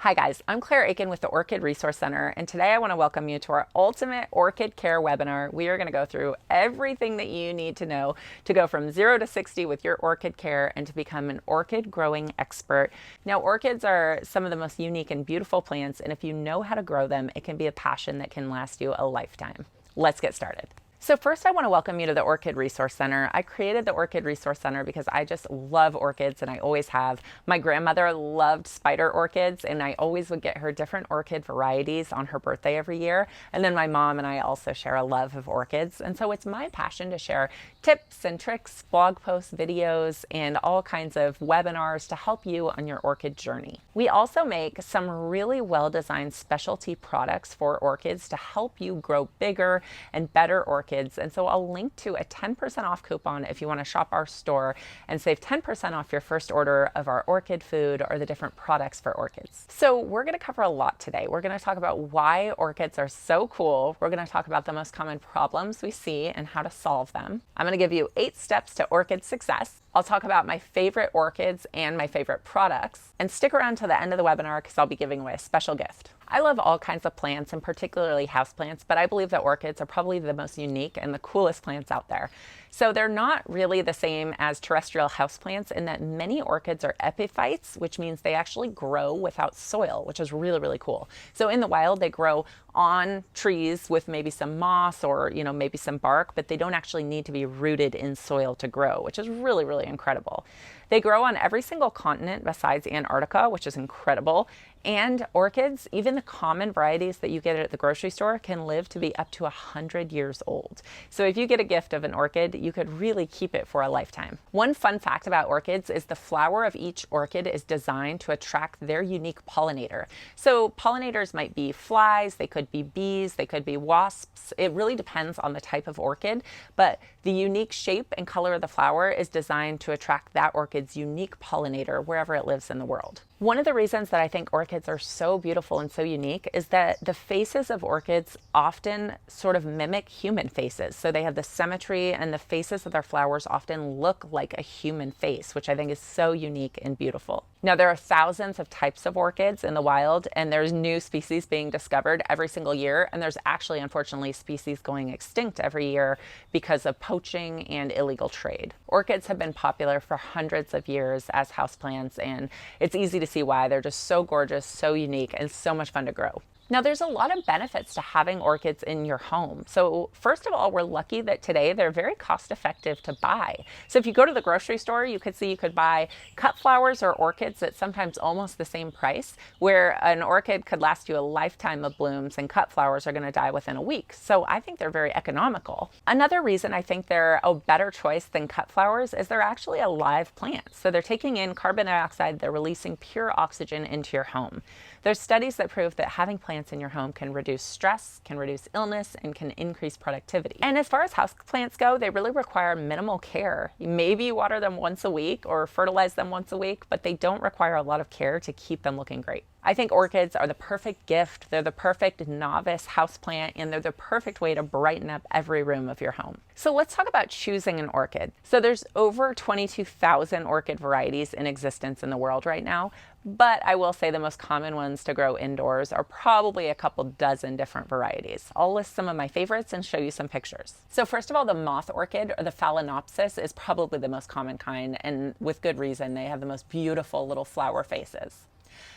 Hi guys, I'm Claire Aiken with the Orchid Resource Center, and today I want to welcome you to our Ultimate Orchid Care webinar. We are going to go through everything that you need to know to go from 0 to 60 with your orchid care and to become an orchid growing expert. Now, orchids are some of the most unique and beautiful plants, and if you know how to grow them, it can be a passion that can last you a lifetime. Let's get started. So first, I want to welcome you to the Orchid Resource Center. I created the Orchid Resource Center because I just love orchids, and I always have. My grandmother loved spider orchids, and I always would get her different orchid varieties on her birthday every year. And then my mom and I also share a love of orchids. And so it's my passion to share tips and tricks, blog posts, videos, and all kinds of webinars to help you on your orchid journey. We also make some really well-designed specialty products for orchids to help you grow bigger and better orchids. And so I'll link to a 10% off coupon if you want to shop our store and save 10% off your first order of our orchid food or the different products for orchids. So we're going to cover a lot today. We're going to talk about why orchids are so cool. We're going to talk about the most common problems we see and how to solve them. I'm going to give you 8 steps to orchid success. I'll talk about my favorite orchids and my favorite products. And stick around to the end of the webinar because I'll be giving away a special gift. I love all kinds of plants and particularly houseplants, but I believe that orchids are probably the most unique and the coolest plants out there. So they're not really the same as terrestrial houseplants in that many orchids are epiphytes, which means they actually grow without soil, which is really, really cool. So in the wild, they grow on trees with maybe some moss or, maybe some bark, but they don't actually need to be rooted in soil to grow, which is really, really incredible. They grow on every single continent besides Antarctica, which is incredible. And orchids, even the common varieties that you get at the grocery store, can live to be up to 100 years old. So if you get a gift of an orchid, you could really keep it for a lifetime. One fun fact about orchids is the flower of each orchid is designed to attract their unique pollinator. So pollinators might be flies, they could be bees, they could be wasps. It really depends on the type of orchid, but the unique shape and color of the flower is designed to attract that orchid's unique pollinator wherever it lives in the world. One of the reasons that I think orchids are so beautiful and so unique is that the faces of orchids often sort of mimic human faces. So they have the symmetry, and the faces of their flowers often look like a human face, which I think is so unique and beautiful. Now, there are thousands of types of orchids in the wild, and there's new species being discovered every single year. And there's actually, unfortunately, species going extinct every year because of poaching and illegal trade. Orchids have been popular for hundreds of years as houseplants, and it's easy to see why. They're just so gorgeous, so unique, and so much fun to grow. Now, there's a lot of benefits to having orchids in your home. So first of all, we're lucky that today they're very cost effective to buy. So if you go to the grocery store, you could buy cut flowers or orchids at sometimes almost the same price, where an orchid could last you a lifetime of blooms and cut flowers are going to die within a week. So I think they're very economical. Another reason I think they're a better choice than cut flowers is they're actually a live plant. So they're taking in carbon dioxide, they're releasing pure oxygen into your home. There's studies that prove that having plants in your home can reduce stress, can reduce illness, and can increase productivity. And as far as houseplants go, they really require minimal care. Maybe you water them once a week or fertilize them once a week, but they don't require a lot of care to keep them looking great. I think orchids are the perfect gift. They're the perfect novice houseplant, and they're the perfect way to brighten up every room of your home. So let's talk about choosing an orchid. So there's over 22,000 orchid varieties in existence in the world right now, but I will say the most common ones to grow indoors are probably a couple dozen different varieties. I'll list some of my favorites and show you some pictures. So first of all, the moth orchid, or the Phalaenopsis, is probably the most common kind, and with good reason. They have the most beautiful little flower faces.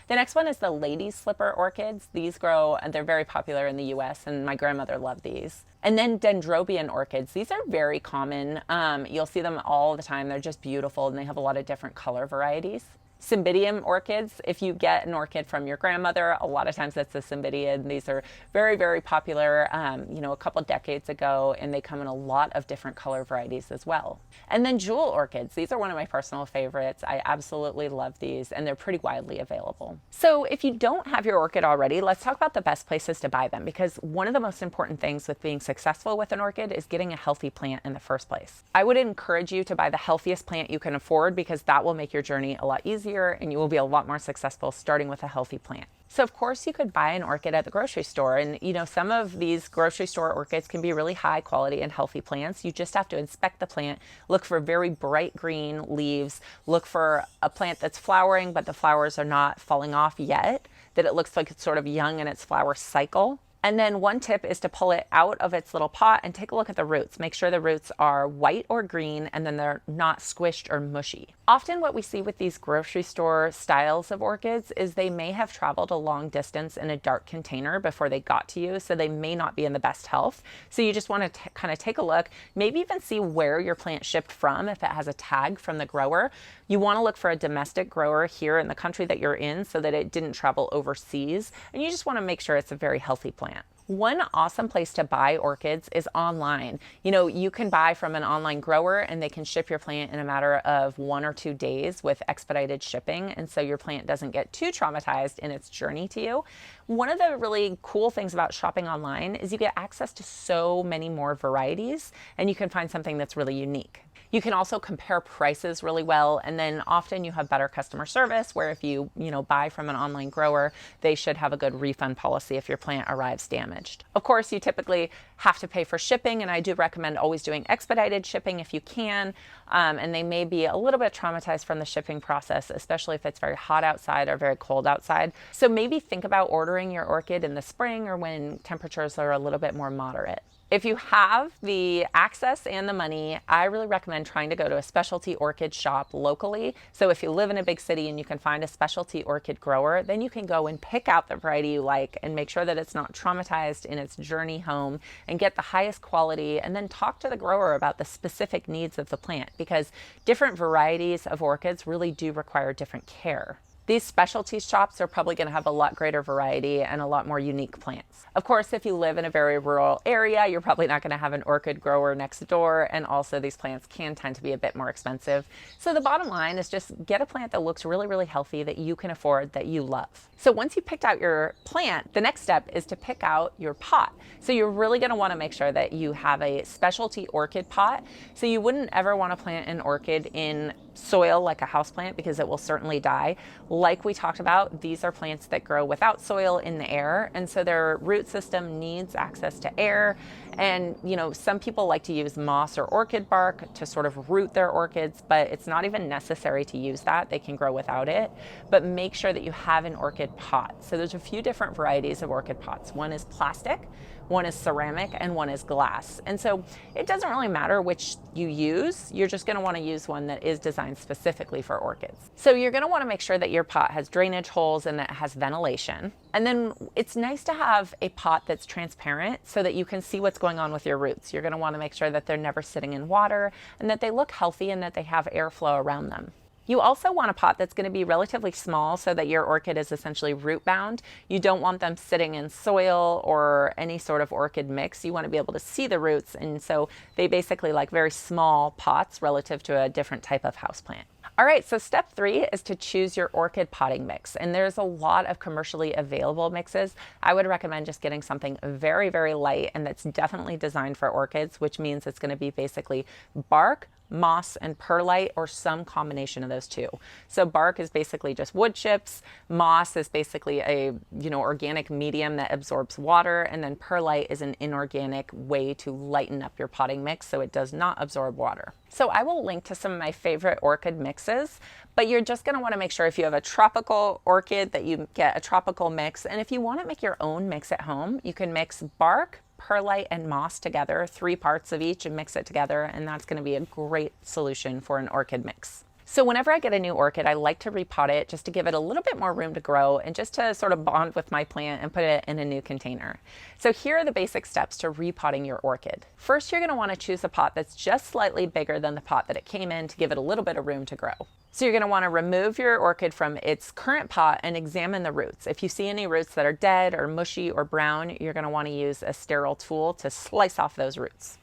The next one is the lady slipper orchids. These grow, and they're very popular in the US, and my grandmother loved these. And then dendrobium orchids. These are very common. You'll see them all the time. They're just beautiful, and they have a lot of different color varieties. Cymbidium orchids, if you get an orchid from your grandmother, a lot of times that's a cymbidium. These are very, very popular, a couple decades ago, and they come in a lot of different color varieties as well. And then jewel orchids. These are one of my personal favorites. I absolutely love these, and they're pretty widely available. So if you don't have your orchid already, let's talk about the best places to buy them, because one of the most important things with being successful with an orchid is getting a healthy plant in the first place. I would encourage you to buy the healthiest plant you can afford, because that will make your journey a lot easier, and you will be a lot more successful starting with a healthy plant. So of course you could buy an orchid at the grocery store, and some of these grocery store orchids can be really high quality and healthy plants. You just have to inspect the plant, look for very bright green leaves, look for a plant that's flowering but the flowers are not falling off yet. that it looks like it's sort of young in its flower cycle. And then one tip is to pull it out of its little pot and take a look at the roots. Make sure the roots are white or green and then they're not squished or mushy. Often what we see with these grocery store styles of orchids is they may have traveled a long distance in a dark container before they got to you, so they may not be in the best health. So you just want to kind of take a look, maybe even see where your plant shipped from if it has a tag from the grower. You want to look for a domestic grower here in the country that you're in so that it didn't travel overseas, and you just want to make sure it's a very healthy plant. One awesome place to buy orchids is online. You can buy from an online grower and they can ship your plant in a matter of 1 or 2 days with expedited shipping. And so your plant doesn't get too traumatized in its journey to you. One of the really cool things about shopping online is you get access to so many more varieties and you can find something that's really unique. You can also compare prices really well, and then often you have better customer service where if you buy from an online grower, they should have a good refund policy if your plant arrives damaged. Of course, you typically have to pay for shipping, and I do recommend always doing expedited shipping if you can, and they may be a little bit traumatized from the shipping process, especially if it's very hot outside or very cold outside. So maybe think about ordering your orchid in the spring or when temperatures are a little bit more moderate. If you have the access and the money, I really recommend trying to go to a specialty orchid shop locally. So if you live in a big city and you can find a specialty orchid grower, then you can go and pick out the variety you like and make sure that it's not traumatized in its journey home and get the highest quality, and then talk to the grower about the specific needs of the plant, because different varieties of orchids really do require different care. These specialty shops are probably going to have a lot greater variety and a lot more unique plants. Of course, if you live in a very rural area, you're probably not going to have an orchid grower next door, and also these plants can tend to be a bit more expensive. So the bottom line is just get a plant that looks really, really healthy, that you can afford, that you love. So once you picked out your plant, the next step is to pick out your pot. So you're really going to want to make sure that you have a specialty orchid pot. So you wouldn't ever want to plant an orchid in soil like a houseplant, because it will certainly die. Like we talked about, these are plants that grow without soil in the air, and so their root system needs access to air. And some people like to use moss or orchid bark to sort of root their orchids, but it's not even necessary to use that. They can grow without it. But make sure that you have an orchid pot. So there's a few different varieties of orchid pots. One is plastic, one is ceramic, and one is glass. And so it doesn't really matter which you use. You're just going to want to use one that is designed specifically for orchids. So you're going to want to make sure that your pot has drainage holes and that it has ventilation. And then it's nice to have a pot that's transparent so that you can see what's going on with your roots. You're going to want to make sure that they're never sitting in water and that they look healthy and that they have airflow around them. You also want a pot that's going to be relatively small so that your orchid is essentially root bound. You don't want them sitting in soil or any sort of orchid mix. You want to be able to see the roots, and so they basically like very small pots relative to a different type of houseplant. All right, so step 3 is to choose your orchid potting mix, and there's a lot of commercially available mixes. I would recommend just getting something very, very light and that's definitely designed for orchids, which means it's going to be basically bark, moss, and perlite, or some combination of those two. So bark is basically just wood chips, moss is basically a organic medium that absorbs water, and then perlite is an inorganic way to lighten up your potting mix so it does not absorb water. So I will link to some of my favorite orchid mixes, but you're just going to want to make sure if you have a tropical orchid that you get a tropical mix. And if you want to make your own mix at home, you can mix bark, perlite, and moss together, 3 parts of each, and mix it together, and that's going to be a great solution for an orchid mix. So whenever I get a new orchid, I like to repot it just to give it a little bit more room to grow and just to sort of bond with my plant and put it in a new container. So here are the basic steps to repotting your orchid. First, you're going to want to choose a pot that's just slightly bigger than the pot that it came in to give it a little bit of room to grow. So you're going to want to remove your orchid from its current pot and examine the roots. If you see any roots that are dead or mushy or brown, you're going to want to use a sterile tool to slice off those roots.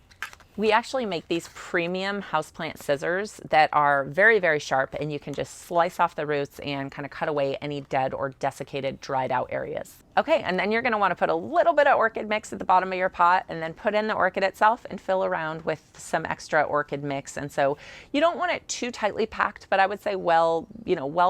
We actually make these premium houseplant scissors that are very, very sharp, and you can just slice off the roots and kind of cut away any dead or desiccated, dried out areas. Okay, and then you're going to want to put a little bit of orchid mix at the bottom of your pot and then put in the orchid itself and fill around with some extra orchid mix. And so you don't want it too tightly packed, but I would say well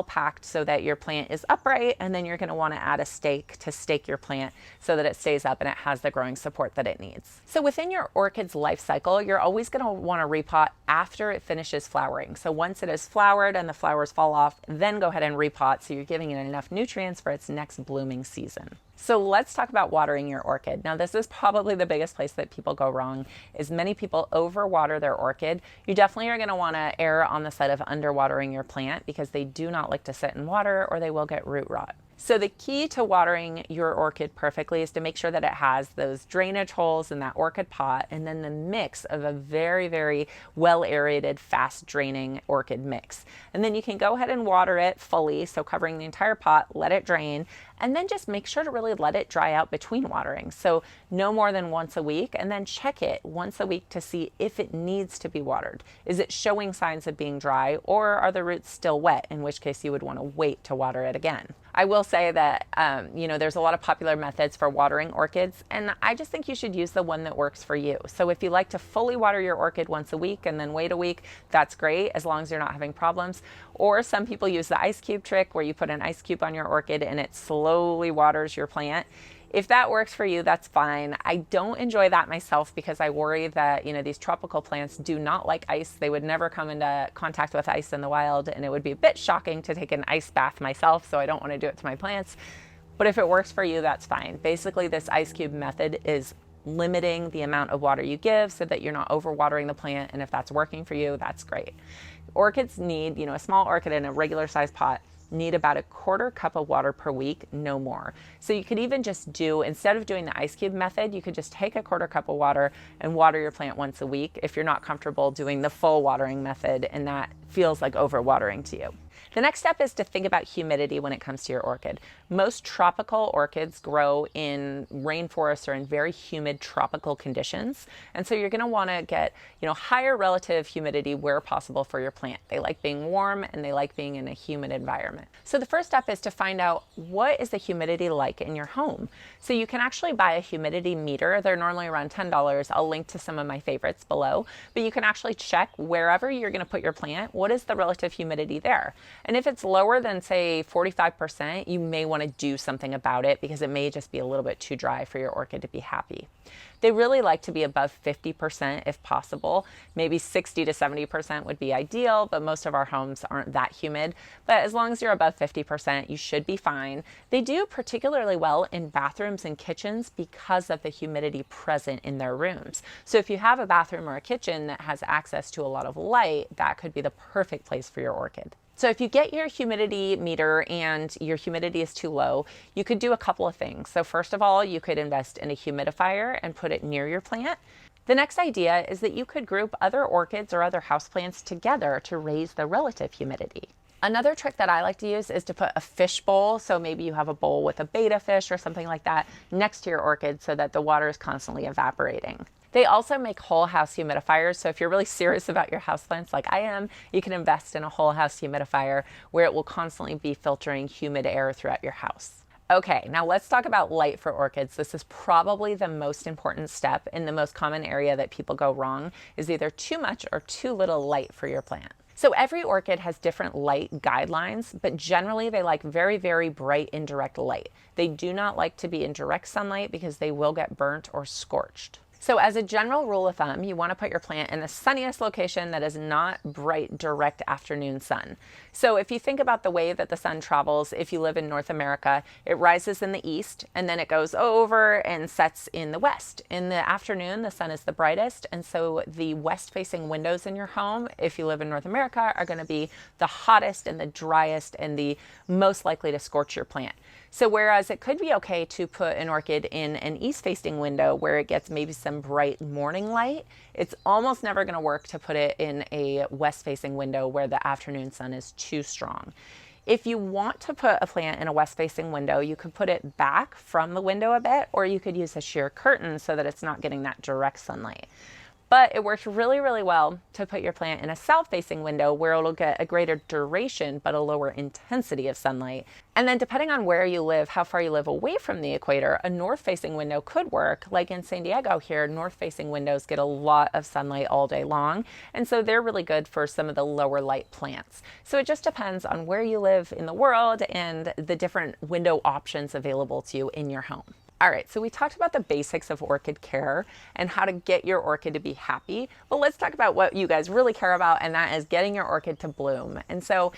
packed so that your plant is upright, and then you're going to want to add a stake to stake your plant so that it stays up and it has the growing support that it needs. So within your orchid's life cycle, rule, you're always going to want to repot after it finishes flowering. So once it is flowered and the flowers fall off, then go ahead and repot so you're giving it enough nutrients for its next blooming season. So let's talk about watering your orchid. Now, this is probably the biggest place that people go wrong, is many people overwater their orchid. You definitely are going to want to err on the side of underwatering your plant because they do not like to sit in water or they will get root rot. So the key to watering your orchid perfectly is to make sure that it has those drainage holes in that orchid pot and then the mix of a very, very well aerated, fast draining orchid mix. And then you can go ahead and water it fully, so covering the entire pot, let it drain, and then just make sure to really let it dry out between waterings. So no more than once a week, and then check it once a week to see if it needs to be watered. Is it showing signs of being dry, or are the roots still wet, in which case you would want to wait to water it again. I will say that, there's a lot of popular methods for watering orchids, and I just think you should use the one that works for you. So if you like to fully water your orchid once a week and then wait a week, that's great, as long as you're not having problems. Or some people use the ice cube trick where you put an ice cube on your orchid and it slowly waters your plant. If that works for you, that's fine. I don't enjoy that myself because I worry that, these tropical plants do not like ice. They would never come into contact with ice in the wild, and it would be a bit shocking to take an ice bath myself, so I don't want to do it to my plants. But if it works for you, that's fine. Basically, this ice cube method is limiting the amount of water you give so that you're not overwatering the plant, and if that's working for you, that's great. Orchids need, a small orchid in a regular size pot need about a quarter cup of water per week, no more. So you could even just do, instead of doing the ice cube method, you could just take a quarter cup of water and water your plant once a week if you're not comfortable doing the full watering method and that feels like overwatering to you. The next step is to think about humidity when it comes to your orchid. Most tropical orchids grow in rainforests or in very humid tropical conditions. And so you're going to want to get, higher relative humidity where possible for your plant. They like being warm and they like being in a humid environment. So the first step is to find out what is the humidity like in your home. So you can actually buy a humidity meter. They're normally around $10. I'll link to some of my favorites below, but you can actually check wherever you're going to put your plant, what is the relative humidity there? And if it's lower than, say, 45%, you may want to do something about it because it may just be a little bit too dry for your orchid to be happy. They really like to be above 50% if possible. Maybe 60 to 70% would be ideal, but most of our homes aren't that humid. But as long as you're above 50%, you should be fine. They do particularly well in bathrooms and kitchens because of the humidity present in their rooms. So if you have a bathroom or a kitchen that has access to a lot of light, that could be the perfect place for your orchid. So if you get your humidity meter and your humidity is too low, you could do a couple of things. So first of all, you could invest in a humidifier and put it near your plant. The next idea is that you could group other orchids or other houseplants together to raise the relative humidity. Another trick that I like to use is to put a fish bowl, so maybe you have a bowl with a betta fish or something like that next to your orchid so that the water is constantly evaporating. They also make whole house humidifiers, so if you're really serious about your houseplants like I am, you can invest in a whole house humidifier where it will constantly be filtering humid air throughout your house. Okay, now let's talk about light for orchids. This is probably the most important step, and the most common area that people go wrong is either too much or too little light for your plant. So every orchid has different light guidelines, but generally they like very, very bright indirect light. They do not like to be in direct sunlight because they will get burnt or scorched. So as a general rule of thumb, you want to put your plant in the sunniest location that is not bright, direct afternoon sun. So if you think about the way that the sun travels, if you live in North America, it rises in the east and then it goes over and sets in the west. In the afternoon, the sun is the brightest, and so the west-facing windows in your home, if you live in North America, are going to be the hottest and the driest and the most likely to scorch your plant. So whereas it could be okay to put an orchid in an east-facing window where it gets maybe some bright morning light, it's almost never going to work to put it in a west-facing window where the afternoon sun is too strong. If you want to put a plant in a west-facing window, you could put it back from the window a bit, or you could use a sheer curtain so that it's not getting that direct sunlight. But it works really, really well to put your plant in a south-facing window where it'll get a greater duration but a lower intensity of sunlight. And then depending on where you live, how far you live away from the equator, a north-facing window could work. Like in San Diego here, north-facing windows get a lot of sunlight all day long, and so they're really good for some of the lower light plants. So it just depends on where you live in the world and the different window options available to you in your home. All right, so we talked about the basics of orchid care and how to get your orchid to be happy. But let's talk about what you guys really care about, and that is getting your orchid to bloom. And so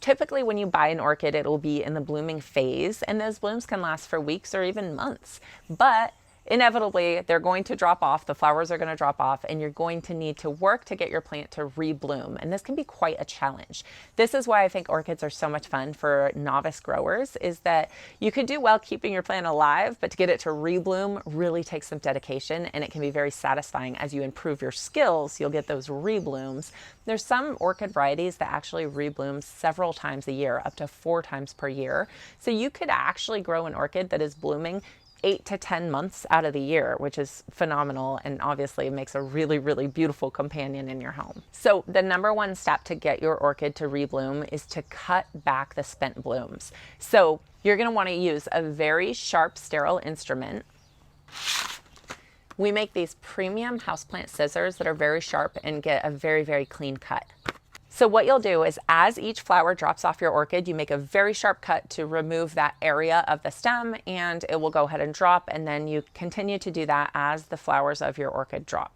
typically when you buy an orchid, it will be in the blooming phase, and those blooms can last for weeks or even months. But inevitably, they're going to drop off, the flowers are going to drop off, and you're going to need to work to get your plant to rebloom. And this can be quite a challenge. This is why I think orchids are so much fun for novice growers, is that you could do well keeping your plant alive, but to get it to rebloom really takes some dedication, and it can be very satisfying. As you improve your skills, you'll get those reblooms. There's some orchid varieties that actually rebloom several times a year, up to 4 times per year. So you could actually grow an orchid that is blooming 8 to 10 months out of the year, which is phenomenal, and obviously makes a really, really beautiful companion in your home. So the number one step to get your orchid to rebloom is to cut back the spent blooms. So you're going to want to use a very sharp, sterile instrument. We make these premium houseplant scissors that are very sharp and get a very, very clean cut. So what you'll do is, as each flower drops off your orchid, you make a very sharp cut to remove that area of the stem, and it will go ahead and drop, and then you continue to do that as the flowers of your orchid drop.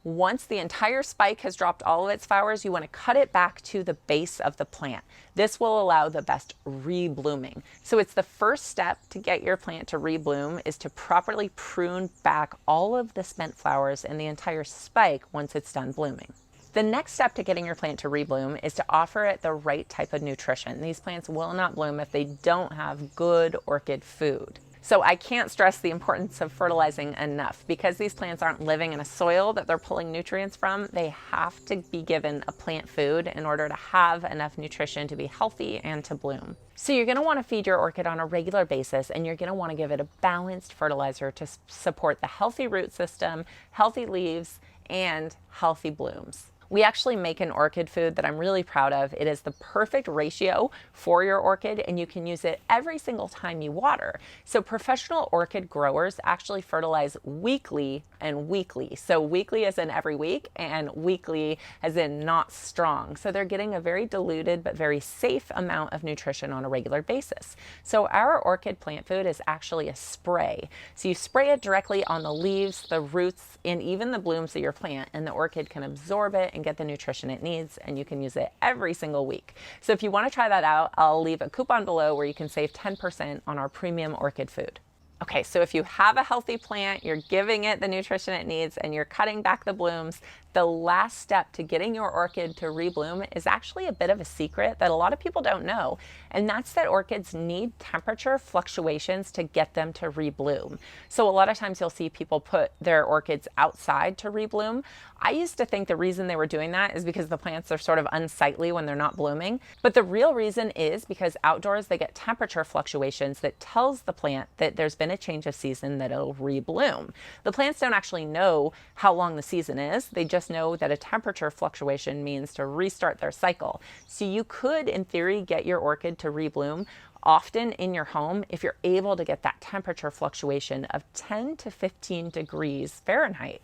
Once the entire spike has dropped all of its flowers, you want to cut it back to the base of the plant. This will allow the best reblooming. So it's the first step to get your plant to rebloom, is to properly prune back all of the spent flowers and the entire spike once it's done blooming. The next step to getting your plant to rebloom is to offer it the right type of nutrition. These plants will not bloom if they don't have good orchid food. So I can't stress the importance of fertilizing enough. Because these plants aren't living in a soil that they're pulling nutrients from, they have to be given a plant food in order to have enough nutrition to be healthy and to bloom. So you're going to want to feed your orchid on a regular basis, and you're going to want to give it a balanced fertilizer to support the healthy root system, healthy leaves, and healthy blooms. We actually make an orchid food that I'm really proud of. It is the perfect ratio for your orchid, and you can use it every single time you water. So professional orchid growers actually fertilize weekly and weekly. So weekly as in every week, and weekly as in not strong. So they're getting a very diluted but very safe amount of nutrition on a regular basis. So our orchid plant food is actually a spray. So you spray it directly on the leaves, the roots, and even the blooms of your plant, and the orchid can absorb it and get the nutrition it needs, and you can use it every single week. So if you want to try that out, I'll leave a coupon below where you can save 10% on our premium orchid food. Okay, so if you have a healthy plant, you're giving it the nutrition it needs, and you're cutting back the blooms, the last step to getting your orchid to rebloom is actually a bit of a secret that a lot of people don't know, and that's that orchids need temperature fluctuations to get them to rebloom. So a lot of times you'll see people put their orchids outside to rebloom. I used to think the reason they were doing that is because the plants are sort of unsightly when they're not blooming, but the real reason is because outdoors they get temperature fluctuations that tells the plant that there's been a change of season, that it'll rebloom. The plants don't actually know how long the season is, they just know that a temperature fluctuation means to restart their cycle. So you could, in theory, get your orchid to rebloom often in your home if you're able to get that temperature fluctuation of 10 to 15 degrees Fahrenheit.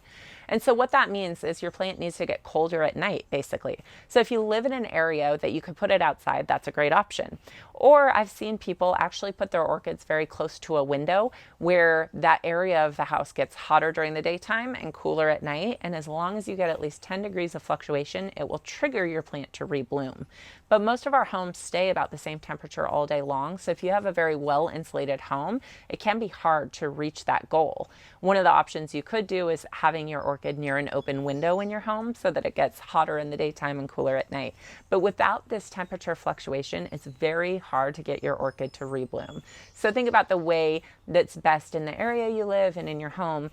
And so what that means is your plant needs to get colder at night, basically. So if you live in an area that you could put it outside, that's a great option. Or I've seen people actually put their orchids very close to a window where that area of the house gets hotter during the daytime and cooler at night. And as long as you get at least 10 degrees of fluctuation, it will trigger your plant to rebloom. But most of our homes stay about the same temperature all day long. So if you have a very well insulated home, it can be hard to reach that goal. One of the options you could do is having your orchid near an open window in your home so that it gets hotter in the daytime and cooler at night. But without this temperature fluctuation, it's very hard to get your orchid to rebloom. So think about the way that's best in the area you live and in your home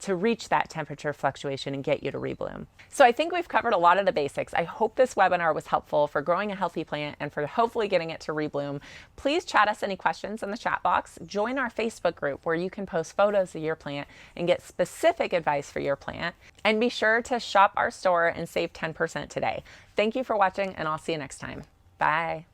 to reach that temperature fluctuation and get you to rebloom. So I think we've covered a lot of the basics. I hope this webinar was helpful for growing a healthy plant and for hopefully getting it to rebloom. Please chat us any questions in the chat box. Join our Facebook group where you can post photos of your plant and get specific advice for your plant. And be sure to shop our store and save 10% today. Thank you for watching, and I'll see you next time. Bye.